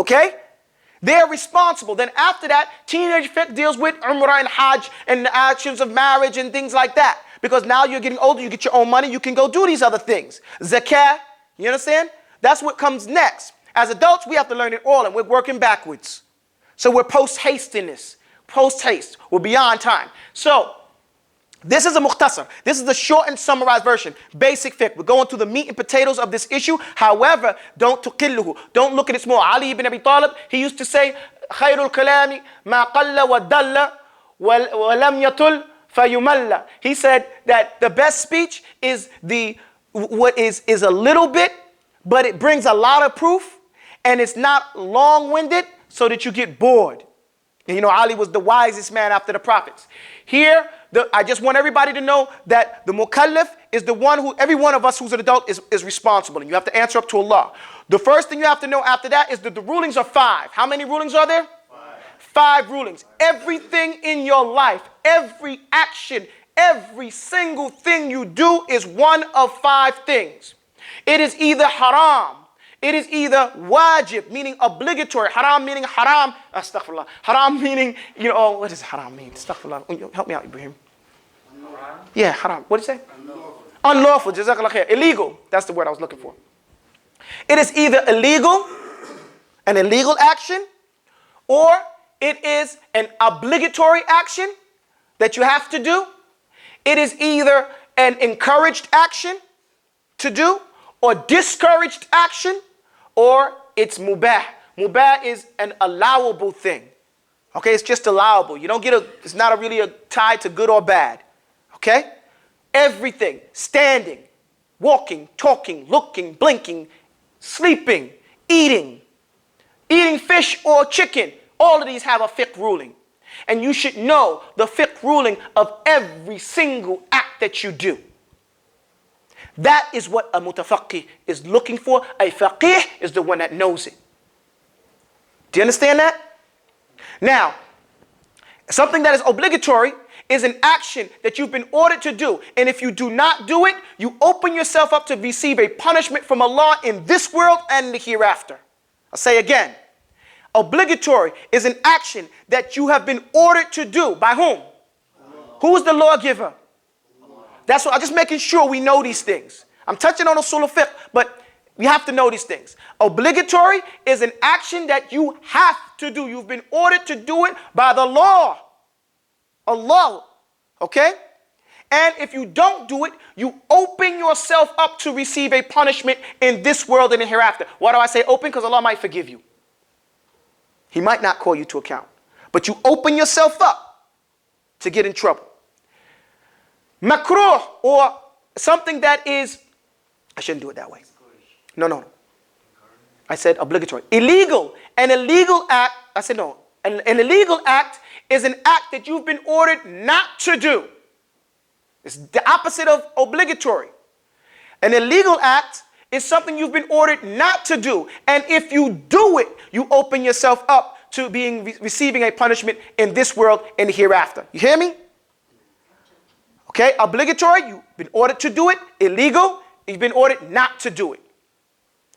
Okay? They're responsible. Then after that, teenage fiqh deals with umrah and hajj and the actions of marriage and things like that. Because now you're getting older, you get your own money, you can go do these other things. Zakah, you understand? That's what comes next. As adults, we have to learn it all, and we're working backwards. So we're post-haste in this. Post-haste. We're beyond time. So, this is a mukhtasar. This is the short and summarized version. Basic fiqh. We're going through the meat and potatoes of this issue. However, don't tuqilluhu. Don't look at it small. Ali ibn Abi Talib, he used to say, خَيْرُ الْكَلَامِ مَا قَلَّ وَدَّلَّ وَلَمْ يَطُلْ فَيُمَلَّ. He said that the best speech is what is a little bit, but it brings a lot of proof, and it's not long-winded so that you get bored. And you know, Ali was the wisest man after the prophets. Here, I just want everybody to know that the mukallaf is the one who, every one of us who's an adult is responsible, and you have to answer up to Allah. The first thing you have to know after that is that the rulings are 5. How many rulings are there? 5 rulings. Everything in your life, every action, every single thing you do is one of 5 things. It is either haram, it is either wajib, meaning obligatory. Haram meaning haram. Astaghfirullah. Haram meaning, you know, what does haram mean? Astaghfirullah. Help me out, Ibrahim. Haram? Yeah, haram. What did you say? Unlawful. Unlawful. Jazakallah khair. Illegal. That's the word I was looking for. It is either illegal, an illegal action, or it is an obligatory action that you have to do. It is either an encouraged action to do, or discouraged action, or it's mubah. Mubah is an allowable thing. Okay, it's just allowable. You don't get it's not really a tie to good or bad. Okay? Everything, standing, walking, talking, looking, blinking, sleeping, eating fish or chicken, all of these have a fiqh ruling. And you should know the fiqh ruling of every single act that you do. That is what a mutafaqqih is looking for. A faqih is the one that knows it. Do you understand that? Now, something that is obligatory is an action that you've been ordered to do. And if you do not do it, you open yourself up to receive a punishment from Allah in this world and the hereafter. I'll say again. Obligatory is an action that you have been ordered to do. By whom? Allah. Who is the lawgiver? Allah. That's what I'm just making sure we know these things. I'm touching on usul al-fiqh, but we have to know these things. Obligatory is an action that you have to do. You've been ordered to do it by the law. Allah. Okay? And if you don't do it, you open yourself up to receive a punishment in this world and the hereafter. Why do I say open? Because Allah might forgive you. He might not call you to account. But you open yourself up to get in trouble. Makruh, or something that is, I shouldn't do it that way. No. I said obligatory. Illegal. An illegal act, I said no. An illegal act is an act that you've been ordered not to do. It's the opposite of obligatory. An illegal act is something you've been ordered not to do. And if you do it, you open yourself up to receiving a punishment in this world and the hereafter. You hear me? Okay, obligatory, you've been ordered to do it. Illegal, you've been ordered not to do it.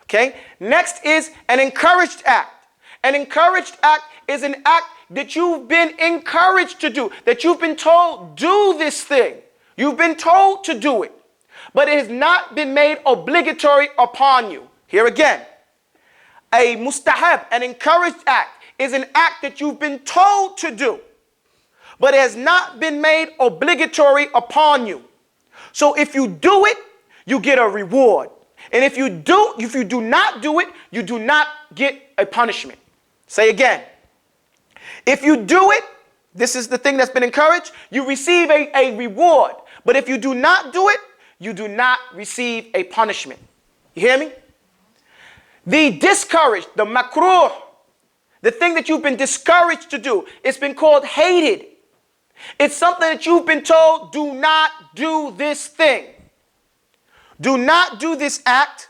Okay, next is an encouraged act. An encouraged act is an act that you've been encouraged to do, that you've been told, do this thing. You've been told to do it, but it has not been made obligatory upon you. Here again, a mustahab, an encouraged act, is an act that you've been told to do, but it has not been made obligatory upon you. So if you do it, you get a reward. And if you do not do it, you do not get a punishment. Say again. If you do it, this is the thing that's been encouraged, you receive a reward. But if you do not do it, you do not receive a punishment. You hear me? The discouraged, the makruh, the thing that you've been discouraged to do, it's been called hated. It's something that you've been told, do not do this thing. Do not do this act,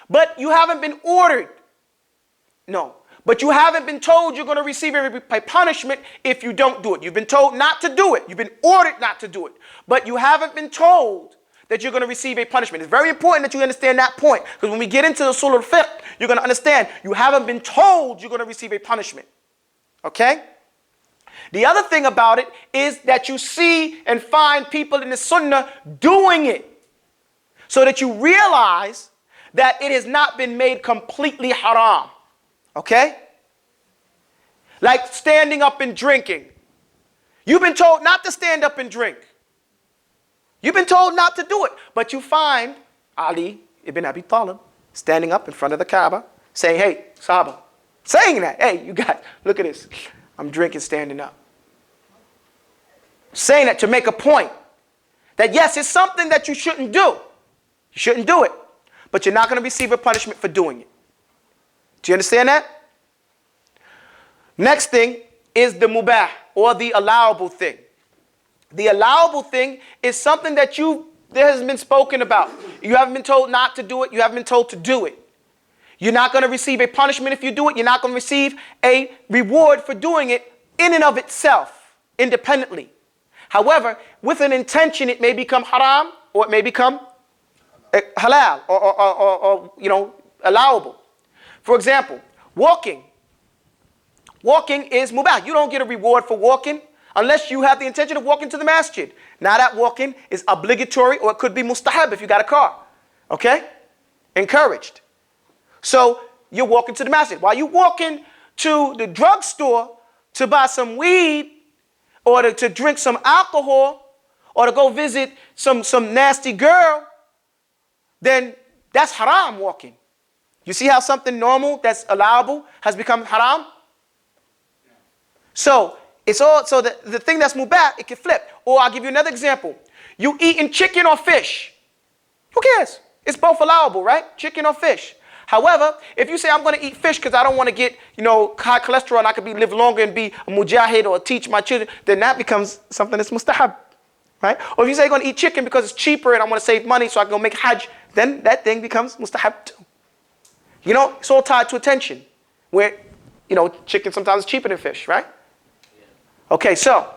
but you haven't been ordered. No, but you haven't been told you're going to receive a punishment if you don't do it. You've been told not to do it. You've been ordered not to do it. But you haven't been told that you're going to receive a punishment. It's very important that you understand that point, because when we get into the usul al-fiqh, you're going to understand you haven't been told you're going to receive a punishment. Okay? The other thing about it is that you see and find people in the sunnah doing it, so that you realize that it has not been made completely haram. Okay? Like standing up and drinking. You've been told not to stand up and drink. You've been told not to do it. But you find Ali ibn Abi Talib standing up in front of the Kaaba saying, hey, Sahaba, saying that, hey, you guys, look at this. I'm drinking standing up. Saying that to make a point that yes, it's something that you shouldn't do. You shouldn't do it. But you're not going to receive a punishment for doing it. Do you understand that? Next thing is the mubah, or the allowable thing. The allowable thing is something that there has been spoken about. You haven't been told not to do it. You haven't been told to do it. You're not going to receive a punishment if you do it. You're not going to receive a reward for doing it in and of itself, independently. However, with an intention, it may become haram, or it may become halal, or allowable. For example, walking. Walking is mubah. You don't get a reward for walking unless you have the intention of walking to the masjid. Now that walking is obligatory, or it could be mustahab if you got a car. Okay? Encouraged. So you're walking to the masjid. While you're walking to the drugstore to buy some weed, or to drink some alcohol, or to go visit some nasty girl, then that's haram walking. You see how something normal that's allowable has become haram? So it's all, so the thing that's mubah, it can flip. Or I'll give you another example. You eating chicken or fish. Who cares? It's both allowable, right? Chicken or fish. However, if you say I'm going to eat fish because I don't want to get, high cholesterol and I could live longer and be a mujahid or teach my children, then that becomes something that's mustahab, right? Or if you say you're going to eat chicken because it's cheaper and I want to save money so I can go make hajj, then that thing becomes mustahab too. It's all tied to attention, where, chicken sometimes is cheaper than fish, right? Okay, so,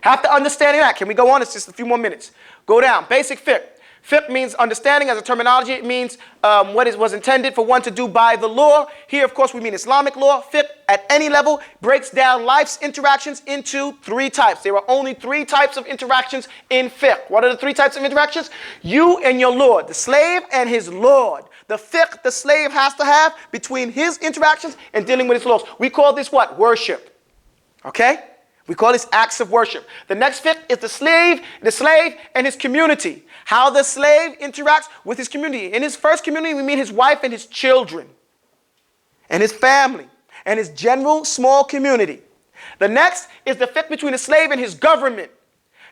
have to understand that. Can we go on? It's just a few more minutes. Go down. Basic fiqh. Fiqh means understanding as a terminology. It means what was intended for one to do by the law. Here, of course, we mean Islamic law. Fiqh, at any level, breaks down life's interactions into 3 types. There are only 3 types of interactions in fiqh. What are the 3 types of interactions? You and your Lord, the slave and his Lord. The fiqh the slave has to have between his interactions and dealing with his laws. We call this what? Worship. Okay? We call this acts of worship. The next fiqh is the slave and his community. How the slave interacts with his community. In his first community, we mean his wife and his children, and his family, and his general small community. The next is the fiqh between the slave and his government.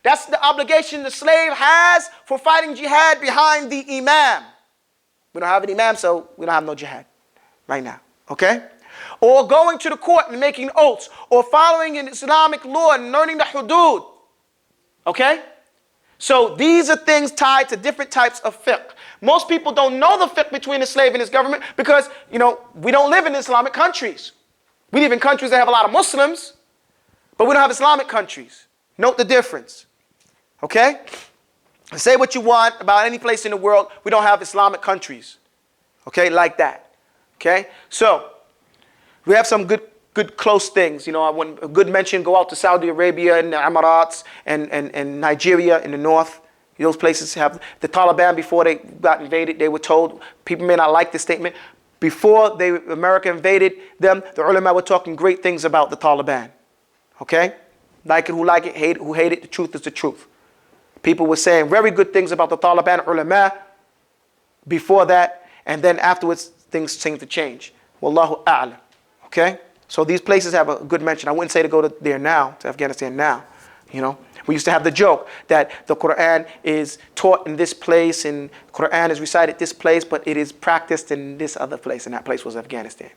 That's the obligation the slave has for fighting jihad behind the imam. We don't have an imam, so we don't have no jihad right now. Okay? Or going to the court and making oaths, or following an Islamic law and learning the hudud. Okay? So these are things tied to different types of fiqh. Most people don't know the fiqh between the slave and his government because, we don't live in Islamic countries. We live in countries that have a lot of Muslims, but we don't have Islamic countries. Note the difference. Okay? Say what you want about any place in the world, we don't have Islamic countries. Okay? Like that. Okay? So, we have some good close things. I want a good mention, go out to Saudi Arabia and the Emirates and Nigeria in the north. Those places have the Taliban. Before they got invaded, they were told, people may not like this statement, before America invaded them, the ulama were talking great things about the Taliban. Okay? Like it, hate it, who hate it, the truth is the truth. People were saying very good things about the Taliban ulama before that, and then afterwards things seemed to change. Wallahu a'lam. Okay? So these places have a good mention. I wouldn't say to go there now, to Afghanistan now. We used to have the joke that the Quran is taught in this place and Quran is recited this place, but it is practiced in this other place, and that place was Afghanistan.